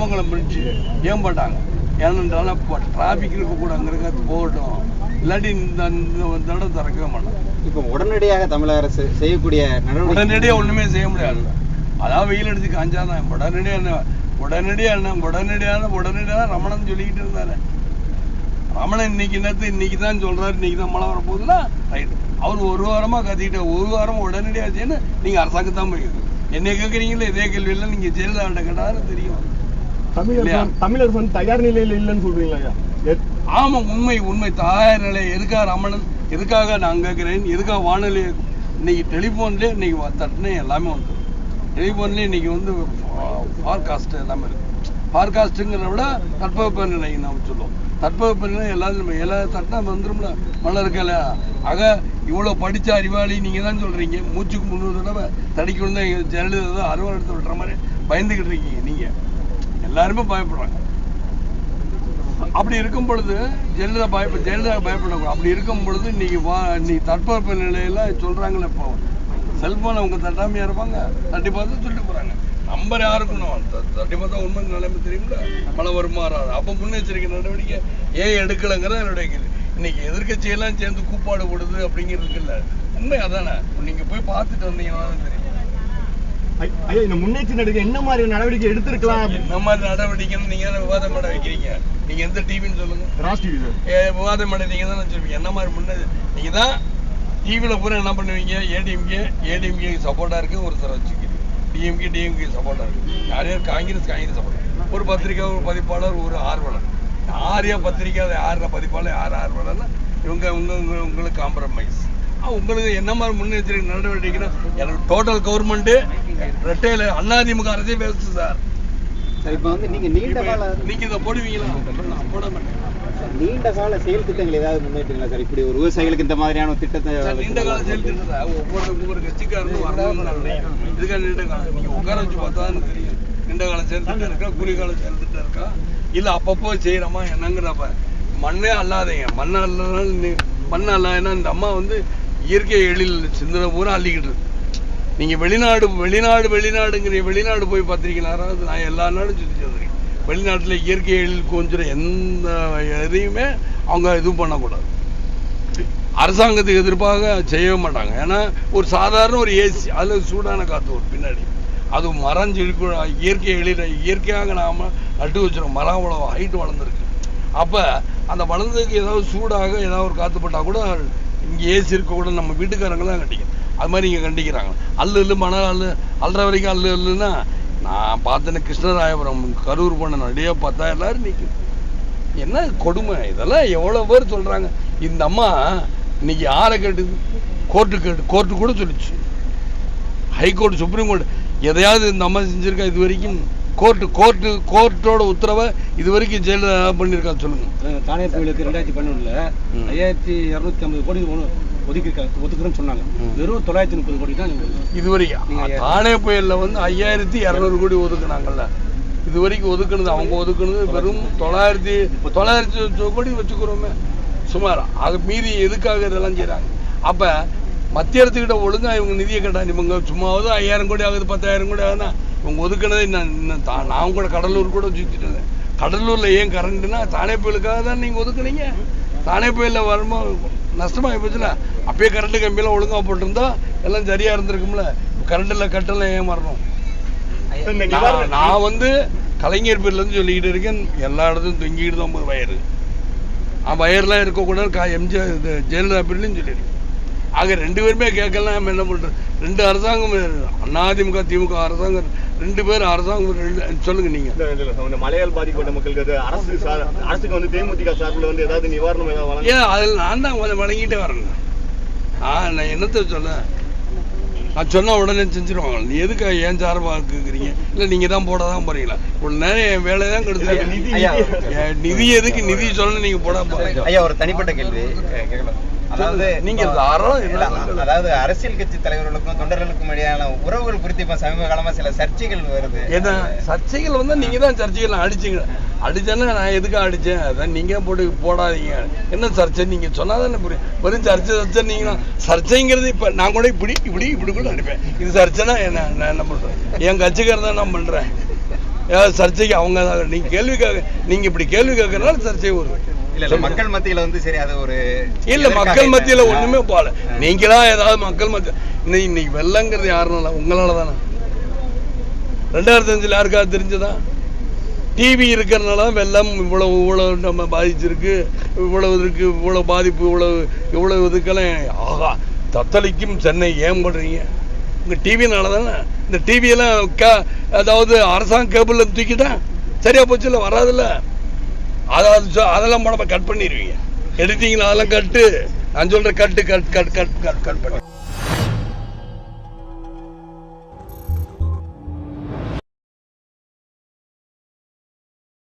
Thirumangalam fridge ஏன் போட்டாங்க? ஏனென்றாலும் இப்போ டிராஃபிக் இருக்கக்கூட அங்கே இருக்க போகட்டும், இல்லாட்டி இந்த தடவை திறக்கவே மாட்டோம். இப்போ உடனடியாக தமிழக அரசு செய்யக்கூடிய நடவடிக்கை உடனடியாக ஒன்றுமே செய்ய முடியாது. அதாவது வெயில் அடிச்சு காஞ்சாதான் உடனடியாக ரமணன் சொல்லிக்கிட்டு இருந்தாரு. ரமணன் இன்னைக்கு தான் சொல்றாரு, இன்னைக்கு தான் மழை வரப்போகுதுன்னா ரைட். அவர் ஒரு வாரமாக கத்திக்கிட்ட, ஒரு வாரம் உடனடியாக செய்யணும். நீங்கள் அரசாங்கத்தான் போய் என்ன கேட்குறீங்களோ இதே கேள்வியெல்லாம் நீங்கள் ஜெயலலிதா கேட்டாலும் தெரியும். தமிழர் வந்து தயார் நிலையில் இல்லைன்னு சொல்றீங்களா? ஆமா, உண்மை தயார் நிலை. எதுக்காக ரமணன், எதுக்காக நான் கேட்கிறேன், எதுக்காக வானொலி இன்னைக்கு டெலிஃபோன்லேயே இன்னைக்கு தட்டுனே எல்லாமே வந்துடும். டெலிஃபோன்லேயே இன்னைக்கு வந்து ஃபார்காஸ்ட் எல்லாமே இருக்கு. ஃபார்காஸ்ட்டுங்கிறத விட தட்பவெப்பநிலை நம்ம சொல்லுவோம். தட்பவெப்பநிலை எல்லா தட்டினா வந்துடும்ல, மழை இருக்கல. ஆக இவ்வளோ படித்த அறிவாளி நீங்கள் தான் சொல்கிறீங்க, மூச்சுக்கு 300 தடவை தடிக்கணும் தான் ஜெயலலிதா அறுவடை எடுத்து விட்டுற மாதிரி பயந்துக்கிட்டு இருக்கீங்க. நீங்கள் எல்லாருமே பயப்படுறாங்க. அப்படி இருக்கும் பொழுது ஜெயலலிதா பயப்படக்கூடாது. அப்படி இருக்கும் பொழுது இன்னைக்கு தட்பவெப்ப நிலையெல்லாம் சொல்கிறாங்களே, இப்போ செல்ஃபோனை அவங்க தட்டாமையாக இருப்பாங்க, தட்டி பார்த்து சொல்லிட்டு போகிறாங்க. நம்பர் யாருக்கணும் தட்டி பார்த்தா உண்மை நிலைமை தெரியுங்களா, மழை வருமா வராது. அப்போ முன்னெச்சரிக்கை நடவடிக்கை ஏன் எடுக்கலைங்கிறத என்னுடைய கேள்வி. இன்னைக்கு எதிர்கட்சியெல்லாம் சேர்ந்து கூப்பாடு போடுது அப்படிங்கிறதுக்கு உண்மை அதானே. நீங்கள் போய் பார்த்துட்டு வந்தீங்கன்னா தான் தெரியும். ஐயா, இந்த முன்னெச்சரிக்கை என்ன மாதிரி நடவடிக்கை எடுத்திருக்கலாம்? என்ன மாதிரி நடவடிக்கைன்னு நீங்க தானே விவாதம் மேடை வைக்கிறீங்க. நீங்க எந்த டிவின்னு சொல்லுங்க. ராஜ் டிவி விவாதம் மேடை நீங்க தானே சொல்லுவீங்க. என்ன மாதிரி நீங்க தான் டிவியில பூரா என்ன பண்ணுவீங்க? ஏடிஎம்கே சப்போர்ட்டா இருக்கு ஒருத்தர் வச்சுக்கிறீங்க, டிஎம்கே சப்போர்ட்டா இருக்கு. யாரையும் காங்கிரஸ் சப்போர்ட். ஒரு பத்திரிக்கை, ஒரு பதிப்பாளர், ஒரு ஆர்வலர். யாரையா பத்திரிக்கை, யார பதிப்பாளர், யார் ஆர்வலர்னா உங்களுக்கு காம்ப்ரமைஸ். உங்களுக்கு என்ன மாதிரி முன்னெச்சரிக்கை நடவடிக்கைன்னா, எனக்கு டோட்டல் கவர்மெண்ட் ரெட்டையில அதிமுக அரசே பேசுது சார். இப்போ வந்து நீங்க நீண்ட கால நீங்க இதை போடுவீங்களா? நான் போட மாட்டேன். நீண்ட கால செயல் திட்டங்கள் ஏதாவது முன்னேற்றீங்களா சார்? இப்படி ஒரு விவசாயிகளுக்கு இந்த மாதிரியான ஒரு திட்டத்தை நீண்ட கால செயல் திட்டத்தை ஒவ்வொரு கட்சிக்காரரும் வரணும்னு இதுக்காக நீண்ட காலம் நீங்க உட்கார வச்சு பார்த்தா தெரியும். நீண்ட கால செயல் திட்டம் இருக்கா, குறுகால செயல் திட்டம் இருக்கா, இல்ல அப்பப்போ செய்யறோமா என்னங்கிறப்ப. மண்ணே அல்லாதீங்க, மண்ணை அல்லாதுன்னா இந்த அம்மா வந்து இயற்கை எழில் சிந்தனை பூரா அள்ளிக்கிட்டு இருக்கு. நீங்க வெளிநாடு போய் பார்த்திருக்கீங்களா? நான் எல்லா நாடும் சுற்றி வந்திருக்கேன். வெளிநாட்டுல இயற்கை எழில் கொஞ்சம் எந்த எதையுமே அவங்க இதுவும் பண்ணக்கூடாது. அரசாங்கத்துக்கு எதிர்ப்பாக செய்யவே மாட்டாங்க. ஏன்னா ஒரு சாதாரண ஒரு ஏசி, அதுல சூடான காத்து ஒரு பின்னாடி அது மரம் இயற்கை எழில இயற்கையாக நாம நட்டு வச்சிருக்கோம். மரம் அவ்வளோ ஹைட் வளர்ந்துருக்கு. அப்ப அந்த வளர்ந்ததுக்கு ஏதாவது சூடாக ஏதாவது ஒரு காத்து பட்டா கூட இங்கே ஏசி இருக்க கூட நம்ம வீட்டுக்காரங்களாம் கண்டிக்கணும். அது மாதிரி இங்கே கண்டிக்கிறாங்க. அல்லு மணல் அல்ற வரைக்கும் அல்லுன்னா நான் பார்த்தேன்னு கிருஷ்ணராயபுரம் கரூர் போன நடிகை பார்த்தா எல்லாரும் நிற்குது. என்ன கொடுமை இதெல்லாம்! எவ்வளோ பேர் சொல்கிறாங்க. இந்த அம்மா இன்னைக்கு யாரை கேட்டுது? கோர்ட்டு கூட சொல்லிச்சு. ஹைகோர்ட், சுப்ரீம் கோர்ட் எதையாவது இந்த அம்மா செஞ்சுருக்கா இது வரைக்கும்? கோர்ட்டோட உத்தரவை இது வரைக்கும் ஜெயலலிதா பண்ணியிருக்கா சொல்லுங்க. தானே புயலுக்கு 2012 5250 கோடி ஒதுக்குறேன்னு சொன்னாங்க. வெறும் 930 கோடி தான் இது வரைக்கும். தானே புயல்ல வந்து 5200 கோடி ஒதுக்குனாங்கல்ல. இது வரைக்கும் ஒதுக்குனது அவங்க ஒதுக்குனது வெறும் 900 கோடி வச்சுக்கிறோமே சுமார். அது மீறி எதுக்காக இதெல்லாம் செய்யறாங்க? அப்ப மத்திய அரசுகிட்ட ஒழுங்கா இவங்க நிதியை கேட்டாங்க. இவங்க சும்மாவது 5000 கோடி ஆகுது, 10,000 கோடி ஆகுதுன்னா இவங்க ஒதுக்குனதை நான் கூட கடலூர் கூட சுற்றிட்டு கடலூர்ல ஏன் கரண்ட்னா தானே புயலுக்காக தான் நீங்க ஒதுக்குனீங்க. தானே புயல்ல வரும்போது நஷ்டமாகி போச்சுல. அப்பயே கரண்ட் கம்பியெல்லாம் ஒழுங்கா போட்டிருந்தா எல்லாம் சரியா இருந்திருக்கும்ல. கரண்ட்ல கட்டெல்லாம் ஏன் வரணும்? நான் வந்து கலைஞர் பேர்ல இருந்து சொல்லிக்கிட்டு இருக்கேன். எல்லா இடத்துலையும் தொங்கிக்கிட்டு தான் போகுது வயரு. வயர்லாம் இருக்கக்கூடாது. எம்ஜிஆர் ஜெயலலிதா பேர்லையும் சொல்லியிருக்கேன். ஆக 2 பேருமே கேட்கலாம். நம்ம என்ன பண்றோம்? 2 அரசாங்கம், அதிமுக திமுக அரசாங்கம், 2 பேர் அரசாங்கம். சொல்லுங்க நீங்க. மழையால் பாதிக்கப்பட்ட மக்களுக்கு அரசுக்கு வந்து தேமுதிக சார்பில் வந்து ஏதாவது நிவாரணம் ஏதாவது ஏன் அதில் நான் தான் கொஞ்சம் வழங்கிட்டே வரேங்க. நான் என்னத்தை சொல்ல, நான் சொன்ன உடனே செஞ்சிருவாங்க. நீ எதுக்கு ஏன் சார்பாக கேட்குறீங்க? இல்லை நீங்க தான் போட தான் போறீங்களா? ஒரு நேரம் என் வேலை தான் கெடுத்துருக்கேன். நிதி எதுக்கு நிதி சொல்லணும்? நீங்க போட போறீங்க. ஐயா, ஒரு தனிப்பட்ட கேள்வி. அதாவது நீங்க அதாவது அரசியல் கட்சி தலைவர்களுக்கும் தொண்டர்களுக்கும் இடையான உறவுகள் குறித்து இப்ப சமீப காலமா சில சர்ச்சைகள் வருது. ஏன்னா சர்ச்சைகள் வந்து நீங்க தான் சர்ச்சைகள் அடிச்சீங்க. அடிச்சேன்னா நான் எதுக்காக அடிச்சேன்? அதான் நீங்க போடாதீங்க. என்ன சர்ச்சை நீங்க சொன்னாதானே புரியும். வெறும் சர்ச்சை நீங்க சர்ச்சைங்கிறது இப்ப நான் கூட இப்படி கூட அடிப்பேன். இது சர்ச்சைனா என்ன பண்றேன்? என் கட்சிக்காரர் தான் நான் பண்றேன். சர்ச்சைக்கு அவங்க நீங்க கேள்வி கேட்க, நீங்க இப்படி கேள்வி கேட்கறதுனால சர்ச்சை வரும். இல்ல மக்கள் மத்தியில வந்து சரி அது ஒரு இல்ல மக்கள் மத்தியில ஒண்ணுமே போகல. நீங்களா ஏதாவது மக்கள் மத்திய இன்னைக்கு வெள்ளங்கிறது யாருனால? உங்களால தானே. 2005 யாருக்காவது தெரிஞ்சதா? டிவி இருக்கிறதுனால வெள்ளம் இவ்வளவு நம்ம பாதிச்சிருக்கு, இவ்வளவு இருக்கு, இவ்வளவு பாதிப்பு, இவ்வளவு இதுக்கெல்லாம் ஆகா தத்தளிக்கும் சென்னை ஏன் பண்றீங்க? உங்க டிவினால தானே. இந்த டிவியெல்லாம் அதாவது அரசாங்க கேபிள்ல தூக்கிட்டா சரியா போச்சு, இல்லை வராதுல்ல. அதெல்லாம் போட கட் பண்ணிடுவீங்க. எடிட்டிங்ல அதெல்லாம் கட்டு, நான் சொல்ற கட் பண்ணி